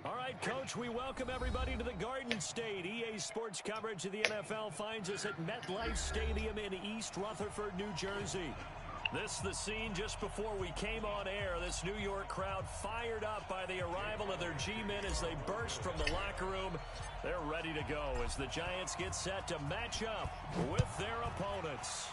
All right, Coach, we welcome everybody to the Garden State. EA Sports coverage of the NFL finds us at MetLife Stadium in East Rutherford, New Jersey. This the scene just before we came on air. This New York crowd fired up by the arrival of their G-men as they burst from the locker room. They're ready to go as the Giants get set to match up with their opponents.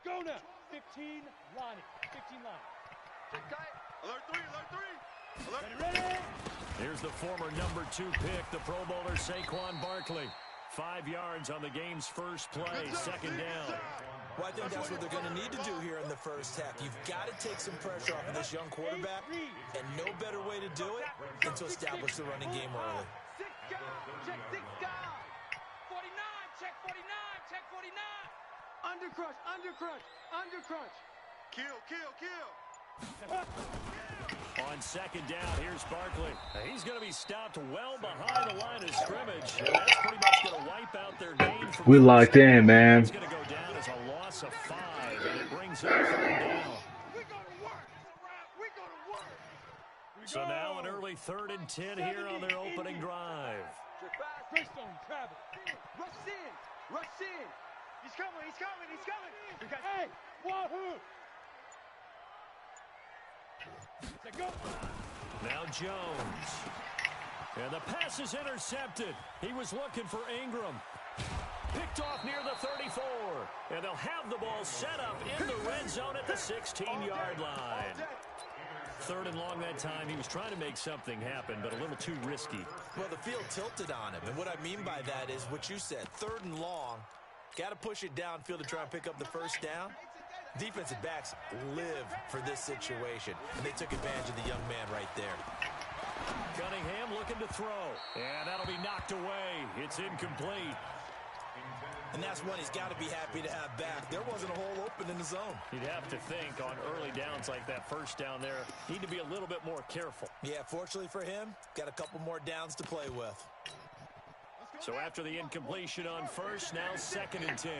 Go now. 15 line. 15 line. Alert three. Ready. Here's the former number 2 pick, the Pro Bowler Saquon Barkley. 5 yards on the game's first play, second down. Well, I think that's what they're going to need to do here in the first half. You've got to take some pressure off of this young quarterback, and no better way to do it than to establish the running game early. 6 guard. Check 6 guard. 49. Check 49. Check 49. Under crunch. Kill. On second down, here's Barkley. He's going to be stopped well behind the line of scrimmage. And that's pretty much going to wipe out their game. We locked in, man. It's going to go down as a loss of 5, and it brings up third down. We're going to work. So now an early 3rd and 10 here on their opening drive. Greystone, Travis. Rush in. He's coming. Hey, wahoo! Go. Now Jones. And the pass is intercepted. He was looking for Ingram. Picked off near the 34. And they'll have the ball set up in the red zone at the 16-yard line. 3rd and long that time. He was trying to make something happen, but a little too risky. Well, the field tilted on him, and what I mean by that is what you said, 3rd and long. Got to push it downfield to try and pick up the first down. Defensive backs live for this situation, and they took advantage of the young man right there. Cunningham looking to throw, and that'll be knocked away. It's incomplete. And that's one he's got to be happy to have back. There wasn't a hole open in the zone. You'd have to think on early downs like that first down there, need to be a little bit more careful. Yeah, fortunately for him, got a couple more downs to play with. So after the incompletion on first, now 2nd and 10.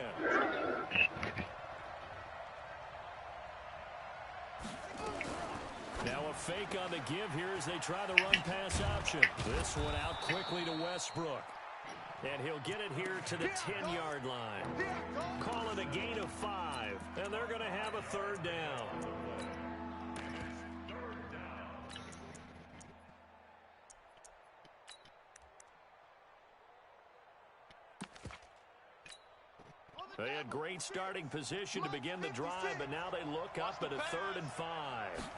Now a fake on the give here as they try the run-pass option. This one out quickly to Westbrook. And he'll get it here to the 10-yard line. Call it a gain of 5, and they're going to have a 3rd down. They had great starting position to begin the drive, but now they look up at a 3rd and 5.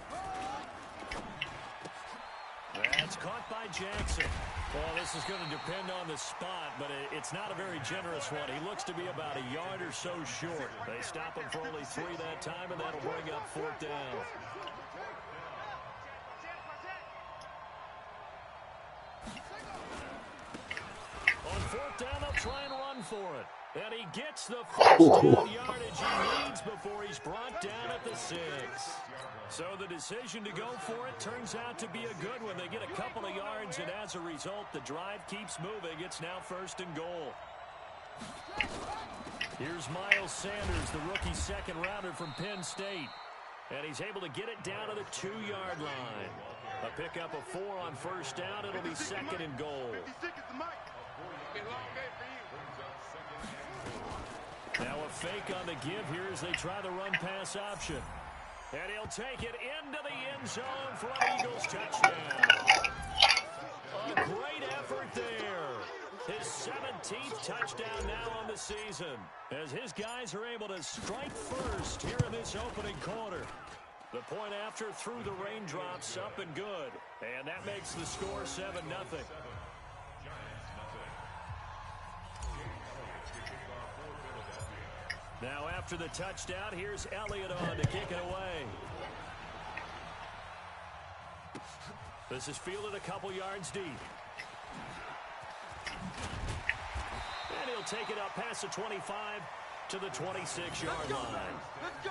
That's caught by Jackson. Well, this is going to depend on the spot, but it's not a very generous one. He looks to be about a yard or so short. They stop him for only 3 that time, and that'll bring up 4th down. On 4th down, they'll try and run for it. And he gets the first down yardage he needs before he's brought down at the 6. So the decision to go for it turns out to be a good one. They get a couple of yards, and as a result, the drive keeps moving. It's now 1st and goal. Here's Miles Sanders, the rookie 2nd-rounder from Penn State. And he's able to get it down to the 2-yard line. A pickup of 4 on 1st down. It'll be 2nd and goal. Now a fake on the give here as they try the run-pass option. And he'll take it into the end zone for an Eagles touchdown. A great effort there. His 17th touchdown now on the season, as his guys are able to strike first here in this opening quarter. The point after through the raindrops, up and good. And that makes the score 7-0. Now after the touchdown, here's Elliott on to kick it away. This is fielded a couple yards deep. And he'll take it up past the 25 to the 26-yard line. Let's go.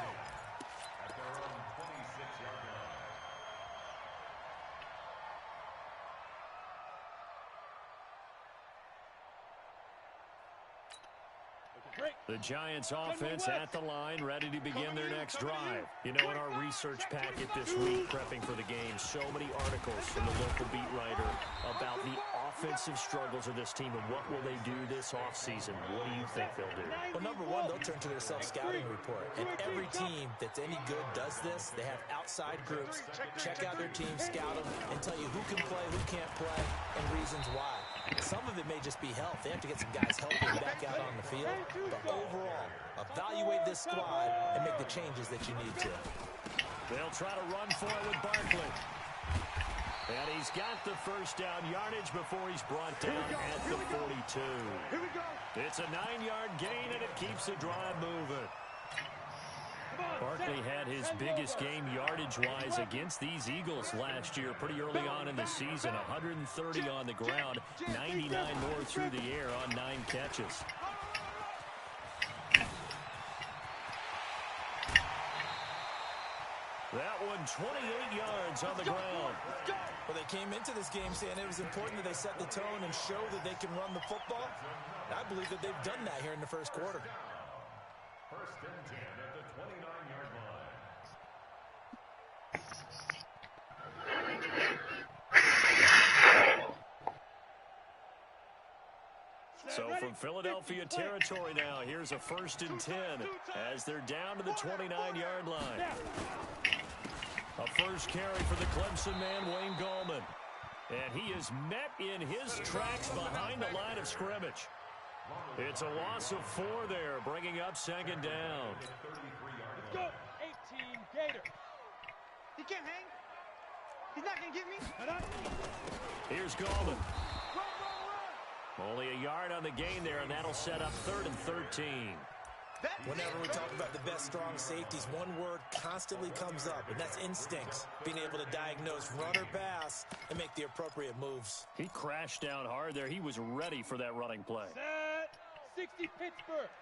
The Giants offense at the line, ready to begin their next drive. You know, in our research packet this week, prepping for the game, so many articles from the local beat writer about the offensive struggles of this team and what will they do this offseason. What do you think they'll do? Well, number one, they'll turn to their self-scouting report. And every team that's any good does this. They have outside groups, check out their team, scout them, and tell you who can play, who can't play, and reasons why. Some of it may just be health. They have to get some guys healthy and back out on the field. But overall, evaluate this squad and make the changes that you need to. They'll try to run for it with Barkley. And he's got the first down yardage before he's brought down at the 42. Here we go. It's a 9-yard gain, and it keeps the drive moving. Barkley had his biggest game yardage-wise against these Eagles last year pretty early on in the season. 130 on the ground, 99 more through the air on 9 catches. That one 28 yards on the ground. Well, they came into this game saying it was important that they set the tone and show that they can run the football. And I believe that they've done that here in the first quarter. First and 10 at the 29-yard line. So from Philadelphia territory now, here's a first and 10 as they're down to the 29-yard line. A first carry for the Clemson man, Wayne Gallman. And he is met in his tracks behind the line of scrimmage. It's a loss of 4 there, bringing up second down. Let's go. 18 Gator. He can't hang. He's not going to get me. Here's Gallman. Run, run, run. Only a yard on the gain there, and that'll set up 3rd and 13. Whenever we talk about the best strong safeties, one word constantly comes up, and that's instincts. Being able to diagnose run or pass and make the appropriate moves. He crashed down hard there. He was ready for that running play. Set. 60 Pittsburgh.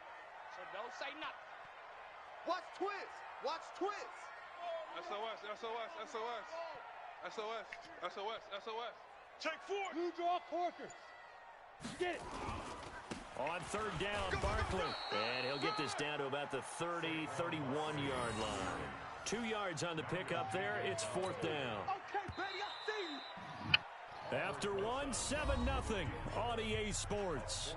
So don't say nothing. Watch twist. Watch twist. SOS, SOS, SOS. SOS, SOS, SOS. Check 4. Blue draw Corkers. Get it. On 3rd down, Barkley. And he'll get this down to about the 30, 31-yard line. 2 yards on the pickup there. It's 4th down. Okay, baby, I see you. After 1, 7-0 on EA Sports.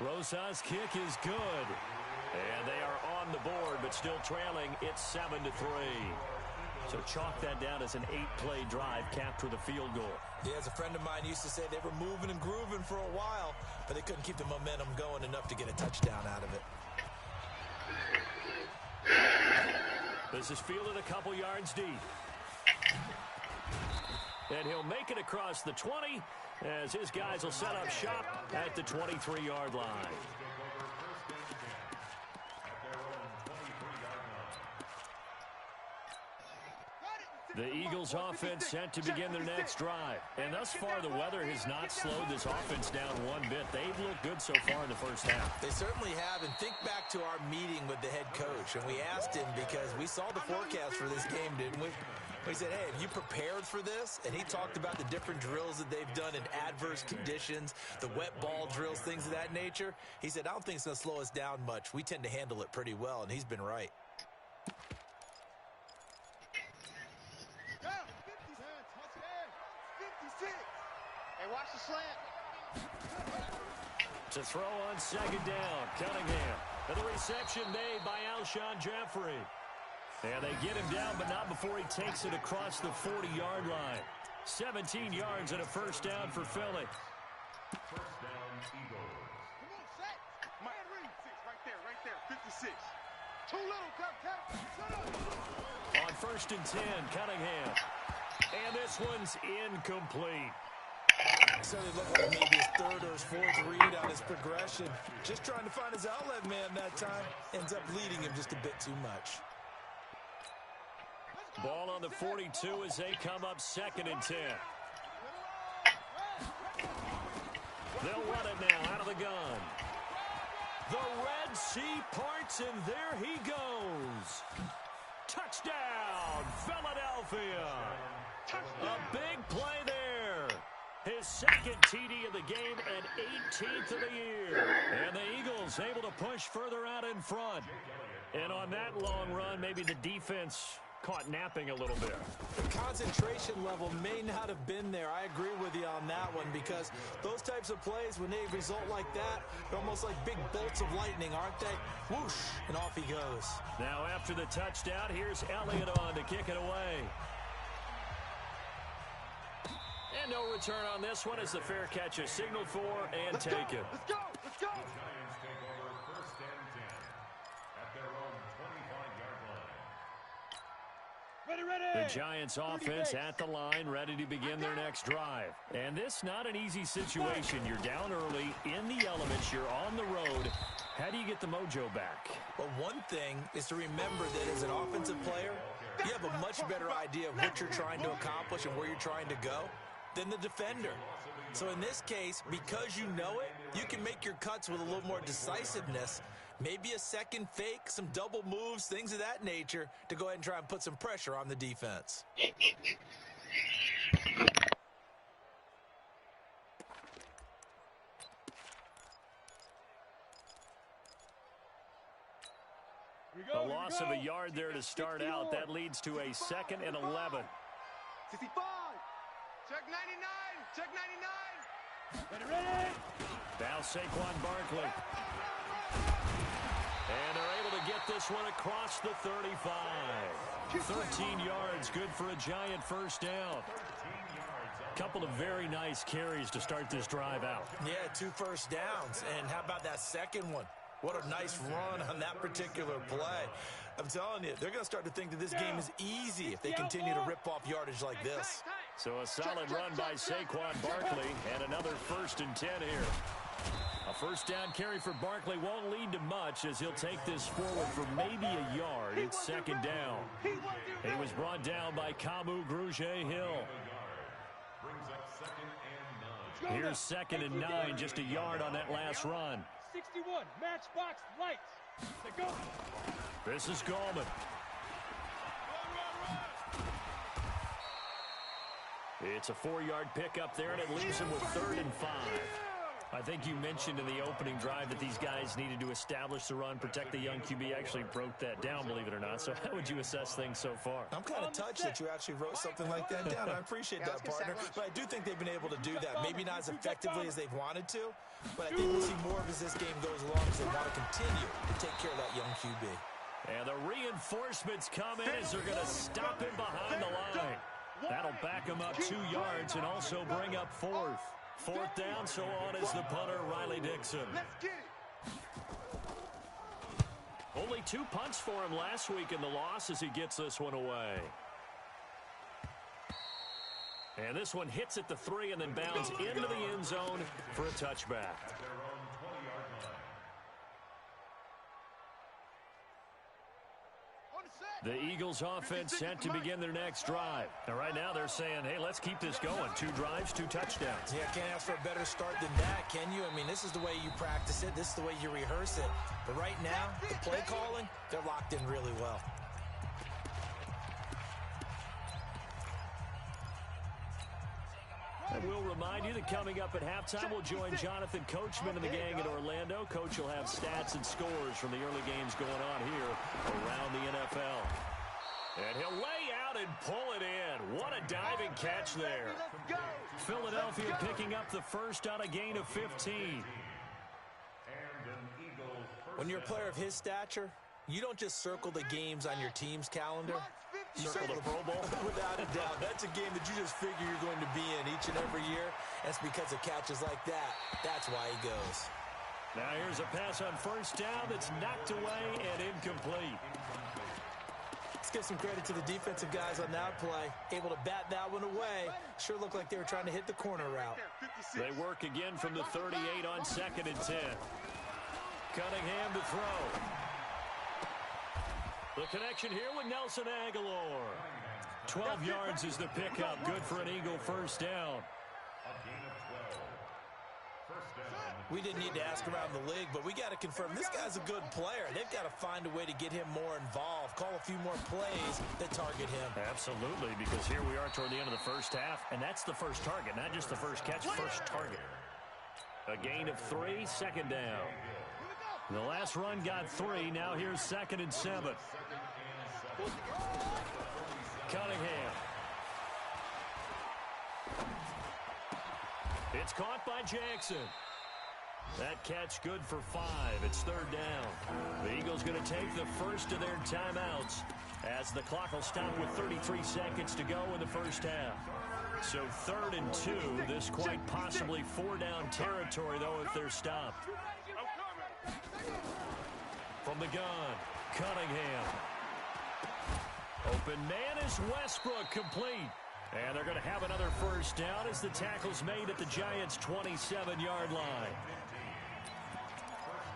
Rosas' kick is good. And they are on the board, but still trailing. It's 7-3. So chalk that down as an 8-play drive capped with a field goal. Yeah, as a friend of mine used to say, they were moving and grooving for a while, but they couldn't keep the momentum going enough to get a touchdown out of it. This is fielded a couple yards deep. And he'll make it across the 20 as his guys will set up shop at the 23-yard line. The Eagles offense set to begin their next drive. And thus far, the weather has not slowed this offense down one bit. They've looked good so far in the first half. They certainly have. And think back to our meeting with the head coach. And we asked him because we saw the forecast for this game, didn't we? We said, hey, have you prepared for this? And he talked about the different drills that they've done in adverse conditions, the wet ball drills, things of that nature. He said, I don't think it's going to slow us down much. We tend to handle it pretty well, and he's been right. Hey, watch the slant. To throw on second down, Cunningham. And the reception made by Alshon Jeffrey. And they get him down, but not before he takes it across the 40-yard line. 17 yards and a first down for Philly. First down, Eagles. Come on, set. Mike, right there, 56. Too little, On 1st and 10, Cunningham. And this one's incomplete. Certainly looked like maybe his third or his fourth read on his progression. Just trying to find his outlet man that time. Ends up leading him just a bit too much. Ball on the 42 as they come up 2nd and 10. They'll run it now out of the gun. The Red Sea parts, and there he goes. Touchdown, Philadelphia. A big play there. His 2nd TD of the game and 18th of the year. And the Eagles able to push further out in front. And on that long run, maybe the defense caught napping a little bit. The concentration level may not have been there. I agree with you on that one, because those types of plays, when they result like that, they're almost like big bolts of lightning, aren't they? Whoosh, and off he goes. Now after the touchdown, here's Elliott on to kick it away. And no return on this one as the fair catch is signaled for and taken. Let's go! Let's go! Giants take over 1st and 10 at their own 25-yard line. Ready. The Giants offense at the line, ready to begin their next drive. And this not an easy situation. You're down early, in the elements, you're on the road. How do you get the mojo back? Well, one thing is to remember that as an offensive player, you have a much better idea of what you're trying to accomplish and where you're trying to go than the defender. So in this case, because you know it, you can make your cuts with a little more decisiveness. Maybe a second fake, some double moves, things of that nature, to go ahead and try and put some pressure on the defense. A loss of a yard there to start out. That leads to a 2nd and 11. 65! Check 99! Check 99! Ready. Now Saquon Barkley. And they're able to get this one across the 35. 13 yards, good for a Giant first down. Couple of very nice carries to start this drive out. Yeah, 2 first downs. And how about that second one? What a nice run on that particular play. I'm telling you, they're going to start to think that this game is easy if they continue to rip off yardage like this. So a solid run by Saquon Barkley, and another 1st and 10 here. A first down carry for Barkley won't lead to much as he'll take this forward for maybe a yard. It's 2nd down. He was brought down by Kamu Grugier-Hill. Brings up 2nd and 9. Here's 2nd and 9, just a yard on that last run. 61, matchbox lights. They go. This is Gallman. It's a 4-yard pickup there, and it leaves him with 3rd and 5. I think you mentioned in the opening drive that these guys needed to establish the run, protect the young QB. Actually broke that down, believe it or not. So how would you assess things so far? I'm kind of touched that you actually wrote something like that down. I appreciate that, partner. But I do think they've been able to do that. Maybe not as effectively as they've wanted to, but I think we'll see more of as this game goes along because they want to continue to take care of that young QB. And the reinforcements come in as they're going to stop him behind the line. That'll back him up 2 yards and also bring up 4th. 4th down, so on is the punter, Riley Dixon. Only 2 punts for him last week in the loss as he gets this one away. And this one hits at the 3 and then bounds into the end zone for a touchback. The Eagles offense set to begin their next drive. And right now they're saying, hey, let's keep this going. 2 drives, 2 touchdowns. Yeah, can't ask for a better start than that, can you? I mean, this is the way you practice it. This is the way you rehearse it. But right now, the play calling, they're locked in really well. And we'll remind you that coming up at halftime, we'll join Jonathan Coachman and the gang in Orlando. Coach will have stats and scores from the early games going on here around the NFL. And he'll lay out and pull it in. What a diving catch there. Philadelphia picking up the first on a gain of 15. When you're a player of his stature, you don't just circle the games on your team's calendar. You Circle the Pro Bowl? Without a doubt. That's a game that you just figure you're going to be in each and every year. That's because of catches like that. That's why he goes. Now here's a pass on first down that's knocked away and incomplete. give some credit to the defensive guys on that play. Able to bat that one away. Sure looked like they were trying to hit the corner route. They work again from the 38 on 2nd and 10. Cunningham to throw. The connection here with Nelson Aguilar. 12 yards is the pickup. Good for an Eagle first down. We didn't need to ask around the league, but we got to confirm this guy's a good player. They've got to find a way to get him more involved, call a few more plays that target him. Absolutely, because here we are toward the end of the first half, and that's the first target, not just the first catch, first target. A gain of 3, 2nd down. The last run got 3. Now here's 2nd and 7. Cunningham. It's caught by Jackson. That catch good for 5. It's 3rd down. The Eagles going to take the first of their timeouts as the clock will stop with 33 seconds to go in the first half. So 3rd and 2. This quite possibly 4-down territory, though, if they're stopped. From the gun, Cunningham. Open man is Westbrook, complete. And they're going to have another first down as the tackle's made at the Giants' 27-yard line.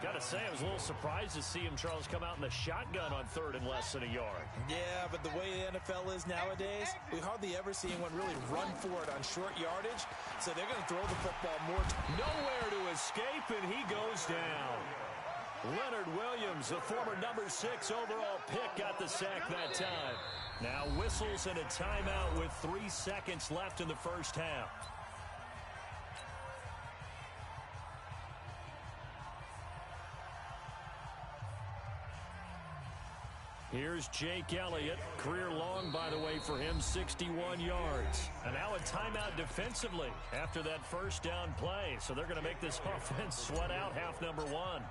Got to say, I was a little surprised to see him, Charles, come out in the shotgun on 3rd and less than a yard. Yeah, but the way the NFL is nowadays, we hardly ever see anyone really run for it on short yardage. So they're going to throw the football more. Nowhere to escape, and he goes down. Leonard Williams, the former number 6 overall pick, got the sack that time. Now whistles and a timeout with 3 seconds left in the first half. Here's Jake Elliott. Career long, by the way, for him, 61 yards. And now a timeout defensively after that first down play. So they're going to make this offense sweat out half number 1.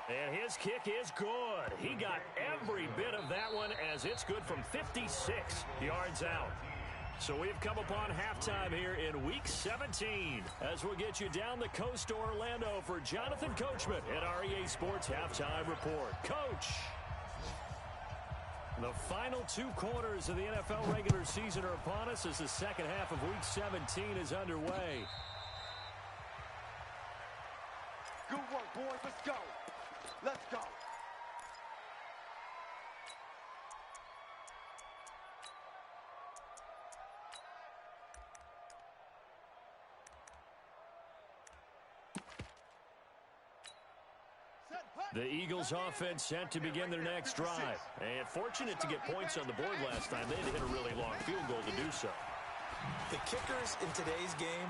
And his kick is good. He got every bit of that one as it's good from 56 yards out. So we've come upon halftime here in Week 17 as we'll get you down the coast to Orlando for Jonathan Coachman at our EA Sports Halftime Report. Coach! The final 2 quarters of the NFL regular season are upon us as the second half of Week 17 is underway. Good work, boys. Let's go. Let's go. The Eagles offense set to begin their next drive. And fortunate to get points on the board last time. They had to hit a really long field goal to do so. The kickers in today's game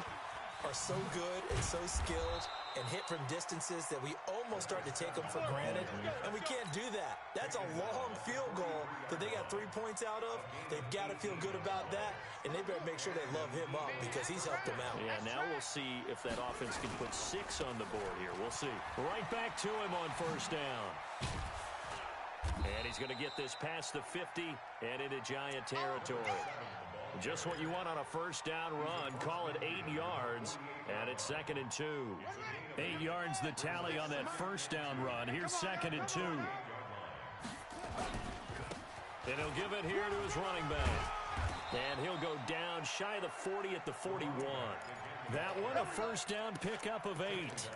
are so good and so skilled and hit from distances that we almost start to take them for granted, and we can't do that. That's a long field goal that they got 3 points out of. They've got to feel good about that, and they better make sure they love him up because he's helped them out. Yeah, now we'll see if that offense can put 6 on the board here. We'll see. Right back to him on first down. And he's going to get this past the 50 and into Giant territory. Just what you want on a first down run. Call it 8 yards, and it's 2nd and 2. 8 yards the tally on that first down run. Here's 2nd and 2. And he'll give it here to his running back. And he'll go down shy of the 40 at the 41. That one, a first down pickup of 8.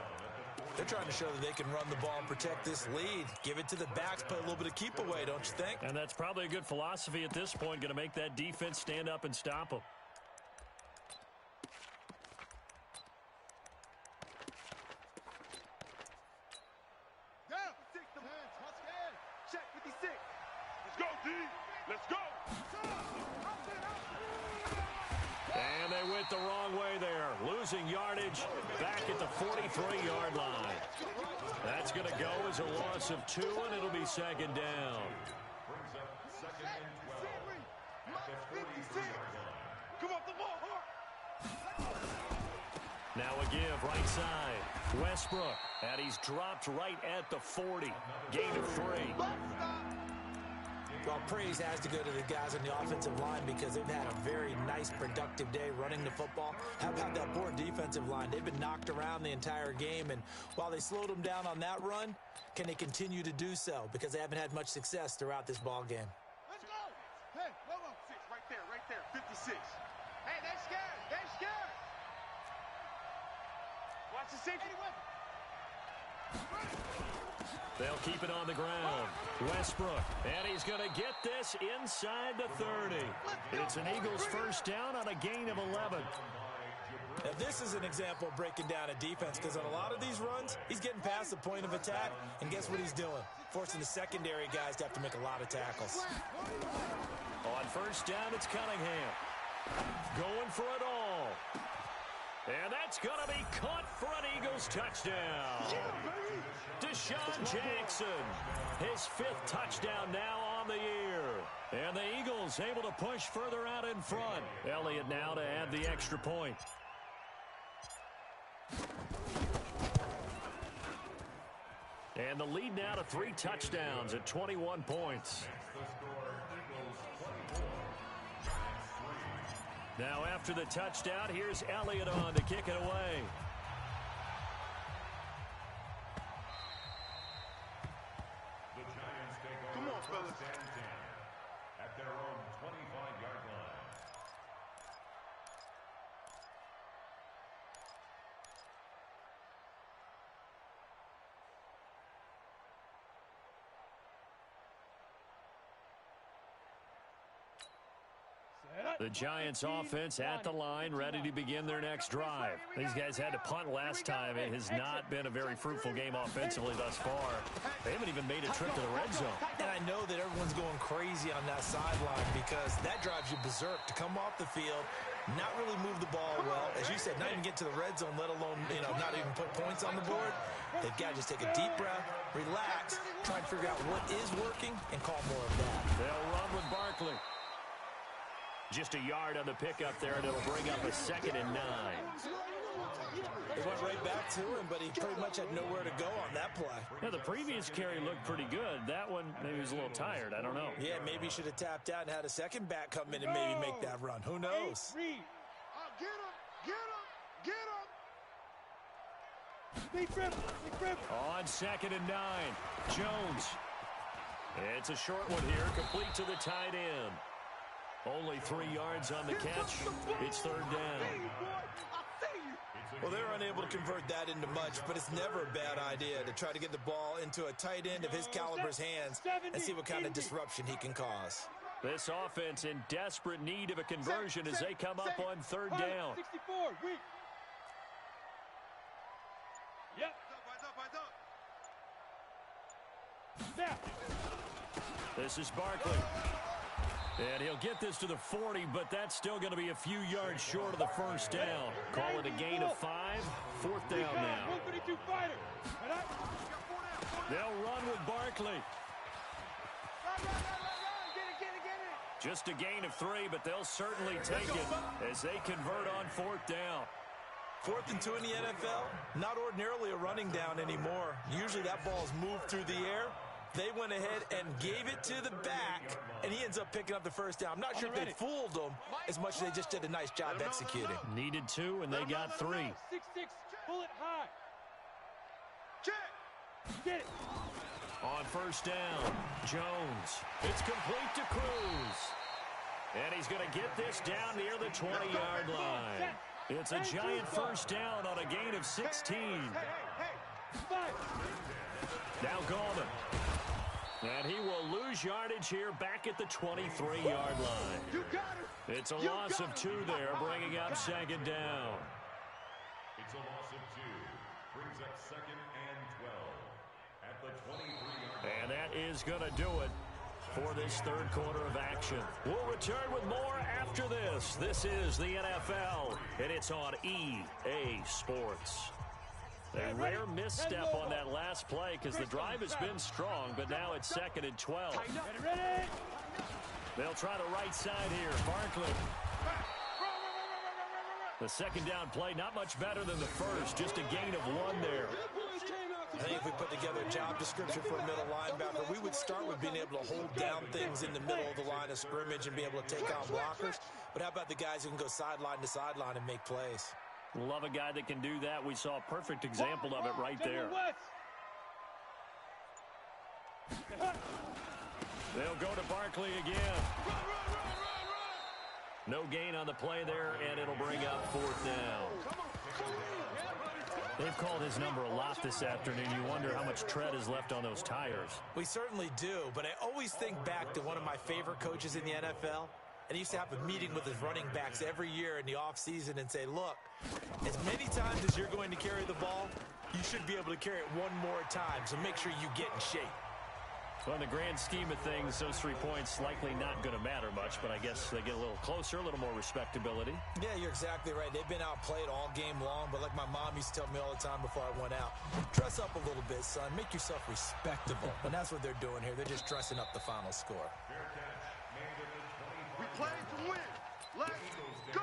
They're trying to show that they can run the ball and protect this lead. Give it to the backs, play a little bit of keep away, don't you think? And that's probably a good philosophy at this point, going to make that defense stand up and stop them. Down. 6 to hands. Check 56. Let's go, D. Let's go. And they went the wrong way there. Losing yardage back at the 43-yard line. That's going to go as a loss of 2, and it'll be 2nd down. Brings up 2nd and 12 at the 43-yard line. Come off the ball, Hart. Now a give right side. Westbrook, and he's dropped right at the 40. Gain of 3. Well, praise has to go to the guys on the offensive line because they've had a very nice nice, productive day running the football. How about that poor defensive line? They've been knocked around the entire game, and while they slowed them down on that run, can they continue to do so? Because they haven't had much success throughout this ball game. Let's go. Hey, no. 6, right there. 56. Hey, they're scared. Watch the safety. They'll keep it on the ground. Westbrook, and he's going to get this inside the 30. It's an Eagles first down on a gain of 11. Now, this is an example of breaking down a defense, because on a lot of these runs, he's getting past the point of attack, and guess what he's doing? Forcing the secondary guys to have to make a lot of tackles. On first down, it's Cunningham. Going for it all. And that's going to be caught for an Eagles touchdown. Deshaun Jackson, his 5th touchdown now on the year. And the Eagles able to push further out in front. Elliott now to add the extra point. And the lead now to 3 touchdowns at 21 points. Now after the touchdown, here's Elliott on to kick it away. The Giants take over first and 10 at their own 25-yard line. The Giants offense at the line, ready to begin their next drive. These guys had to punt last time. It has not been a very fruitful game offensively thus far. They haven't even made a trip to the red zone. And I know that everyone's going crazy on that sideline, because that drives you berserk to come off the field, not really move the ball well. As you said, not even get to the red zone, let alone, not even put points on the board. They've got to just take a deep breath, relax, try and figure out what is working, and call more of that. They'll run with Barkley. Just a yard on the pickup there, and it'll bring up a 2nd and 9. They went right back to him, but he pretty much had nowhere to go on that play. Yeah, the previous carry looked pretty good. That one, maybe he was a little tired. I don't know. Yeah, maybe he should have tapped out and had a second back come in and maybe make that run. Who knows? Get him. On 2nd and 9, Jones. It's a short one here, complete to the tight end. Only 3 yards on the catch. It's 3rd down. Well, they're unable to convert that into much, but it's never a bad idea to try to get the ball into a tight end of his caliber's hands and see what kind of disruption he can cause. This offense in desperate need of a conversion as they come up on 3rd down. 64, weak. Yep. Snap. This is Barkley. And he'll get this to the 40, but that's still going to be a few yards short of the first down. Call it a gain of 5. 4th down now. 132 fighter. They'll run with Barkley. Get it. Just a gain of 3, but they'll certainly take it as they convert on 4th down. 4th and 2 in the NFL, not ordinarily a running down anymore. Usually that ball is moved through the air. They went ahead and gave it to the back, and he ends up picking up the first down. I'm not sure if they fooled him as much as they just did a nice job executing. Needed 2, and they got 3. 6-6, pull it high. Check. Get it. On first down, Jones. It's complete to Cruz. And he's going to get this down near the 20-yard line. It's a giant first down on a gain of 16. Now Gallman. And he will lose yardage here back at the 23-yard line. It's a loss of 2 there, bringing up 2nd down. It's a loss of 2. Brings up 2nd and 12 at the 23-yard line. And that is going to do it for this 3rd quarter of action. We'll return with more after this. This is the NFL, and it's on EA Sports. A rare misstep on that last play because the drive has been strong, but now it's 2nd and 12. They'll try the right side here. Barkley. The 2nd down play, not much better than the first, just a gain of 1 there. I think if we put together a job description for a middle linebacker, we would start with being able to hold down things in the middle of the line of scrimmage and be able to take on blockers. But how about the guys who can go sideline to sideline and make plays? Love a guy that can do that. We saw a perfect example of it right there. They'll go to Barkley again. No gain on the play there, and it'll bring up fourth down. They've called his number a lot this afternoon. You wonder how much tread is left on those tires. We certainly do, but I always think back to one of my favorite coaches in the NFL. And he used to have a meeting with his running backs every year in the offseason and say, look, as many times as you're going to carry the ball, you should be able to carry it one more time, so make sure you get in shape. Well, in the grand scheme of things, those 3 points likely not going to matter much, but I guess they get a little closer, a little more respectability. Yeah, you're exactly right. They've been outplayed all game long, but like my mom used to tell me all the time before I went out, dress up a little bit, son. Make yourself respectable. And that's what they're doing here. They're just dressing up the final score. We play to win. Let's go.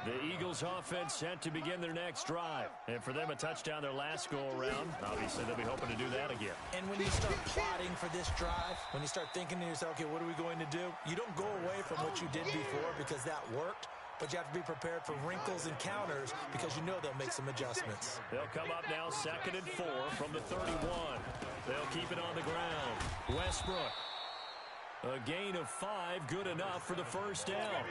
The Eagles offense set to begin their next drive. And for them, a touchdown their last go-around. Obviously, they'll be hoping to do that again. And when you start plotting for this drive, when you start thinking to yourself, okay, what are we going to do? You don't go away from what you did before because that worked. But you have to be prepared for wrinkles and counters because you know they'll make some adjustments. They'll come up now 2nd and 4 from the 31. They'll keep it on the ground. Westbrook. A gain of 5, good enough for the first down.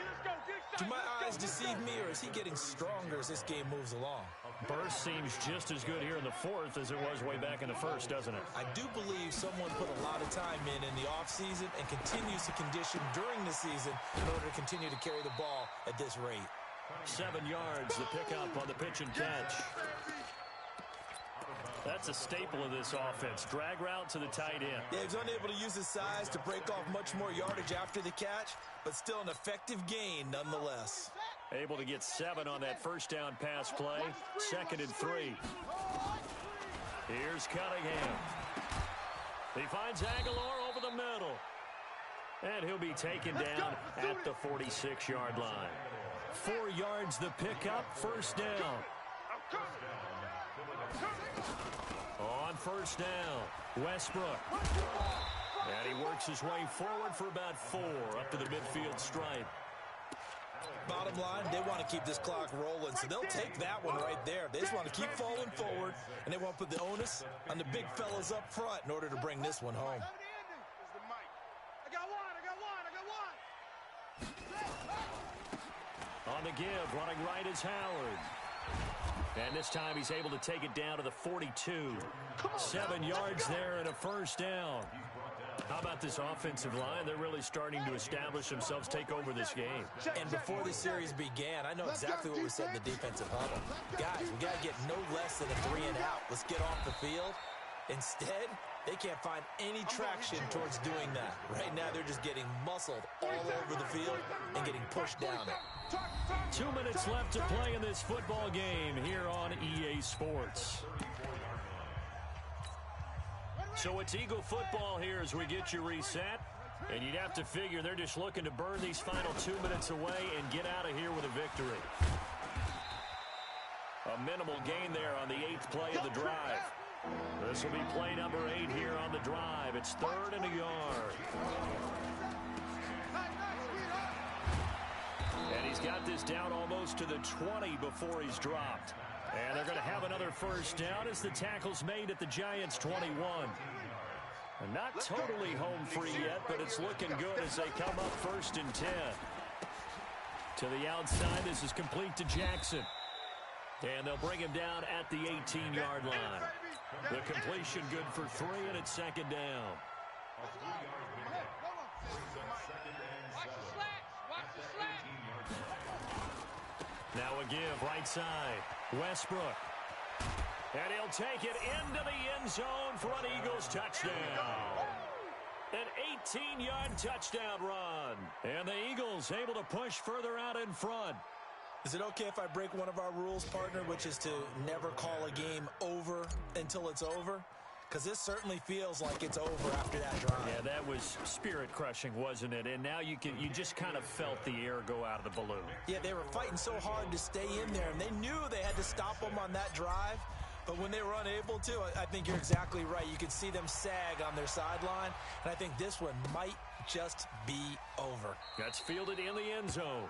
Do my eyes deceive me, or is he getting stronger as this game moves along? Burst seems just as good here in the 4th as it was way back in the 1st, doesn't it? I do believe someone put a lot of time in the offseason and continues to condition during the season in order to continue to carry the ball at this rate. 7 yards, the pickup on the pitch and catch. That's a staple of this offense. Drag route to the tight end. Yeah, he's unable to use his size to break off much more yardage after the catch, but still an effective gain nonetheless. Able to get 7 on that first down pass play. 2nd and 3. Here's Cunningham. He finds Aguilar over the middle. And he'll be taken down at the 46-yard line. 4 yards the pickup, first down. On first down, Westbrook. And he works his way forward for about 4 up to the midfield stripe. Bottom line, they want to keep this clock rolling, so they'll take that one right there. They just want to keep falling forward, and they want to put the onus on the big fellas up front in order to bring this one home. I got one. On the give, running right is Howard. And this time he's able to take it down to the 42. 7 yards there and a first down. How about this offensive line? They're really starting to establish themselves, take over this game. And before the series began, I know exactly what was said in the defensive huddle. Guys, we got to get no less than a 3 and out. Let's get off the field. Instead, they can't find any traction towards doing that. Right now, they're just getting muscled all over the field and getting pushed down it. 2 minutes left to play in this football game here on EA Sports. So it's Eagle football here as we get you reset. And you'd have to figure they're just looking to burn these final 2 minutes away and get out of here with a victory. A minimal gain there on the 8th play of the drive. This will be play number 8 here on the drive. It's 3rd and a yard. And he's got this down almost to the 20 before he's dropped. And they're going to have another first down as the tackle's made at the Giants' 21. And not totally home free yet, but it's looking good as they come up 1st and 10. To the outside, this is complete to Jackson. And they'll bring him down at the 18-yard line. The completion good for 3, and it's 2nd down. Now a give, right side. Westbrook. And he'll take it into the end zone for an Eagles touchdown. An 18-yard touchdown run. And the Eagles able to push further out in front. Is it okay if I break one of our rules, partner, which is to never call a game over until it's over? because this certainly feels like it's over after that drive. Yeah, that was spirit-crushing, wasn't it? And now you just kind of felt the air go out of the balloon. Yeah, they were fighting so hard to stay in there, and they knew they had to stop them on that drive. But when they were unable to, I think you're exactly right. You could see them sag on their sideline, and I think this one might just be over. That's fielded in the end zone.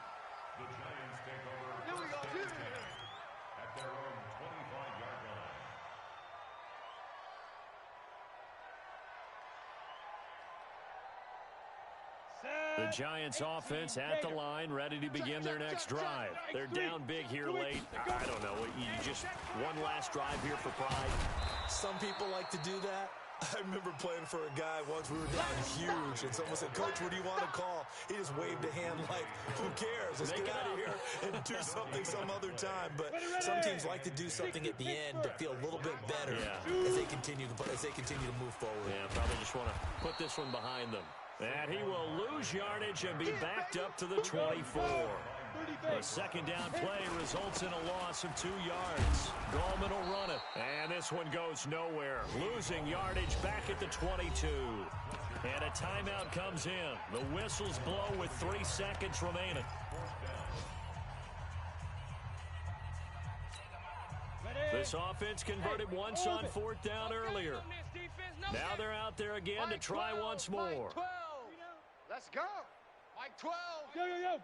The Giants take over first and 10 at their own 25-yard line. The Giants offense at the line, ready to begin their next drive. They're down big here late. I don't know. You just one last drive here for pride. Some people like to do that. I remember playing for a guy once. We were down huge, and someone said, "Coach, what do you want to call?" He just waved a hand like, "Who cares? Let's get out of here and do something some other time." But some teams like to do something at the end to feel a little bit better as they continue to move forward. Yeah, probably just want to put this one behind them. And he will lose yardage and be backed up to the 24. A second down play results in a loss of 2 yards. Gallman will run it. And this one goes nowhere. Losing yardage back at the 22. And a timeout comes in. The whistles blow with 3 seconds remaining. This offense converted once on 4th down earlier. Now they're out there again to try once more. Let's go. Mike 12.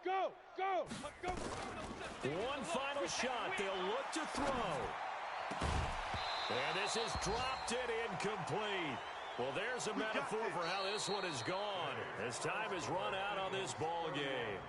Go. One final shot. They'll look to throw. And this is dropped it incomplete. Well, there's a metaphor for how this one is gone as time has run out on this ball game.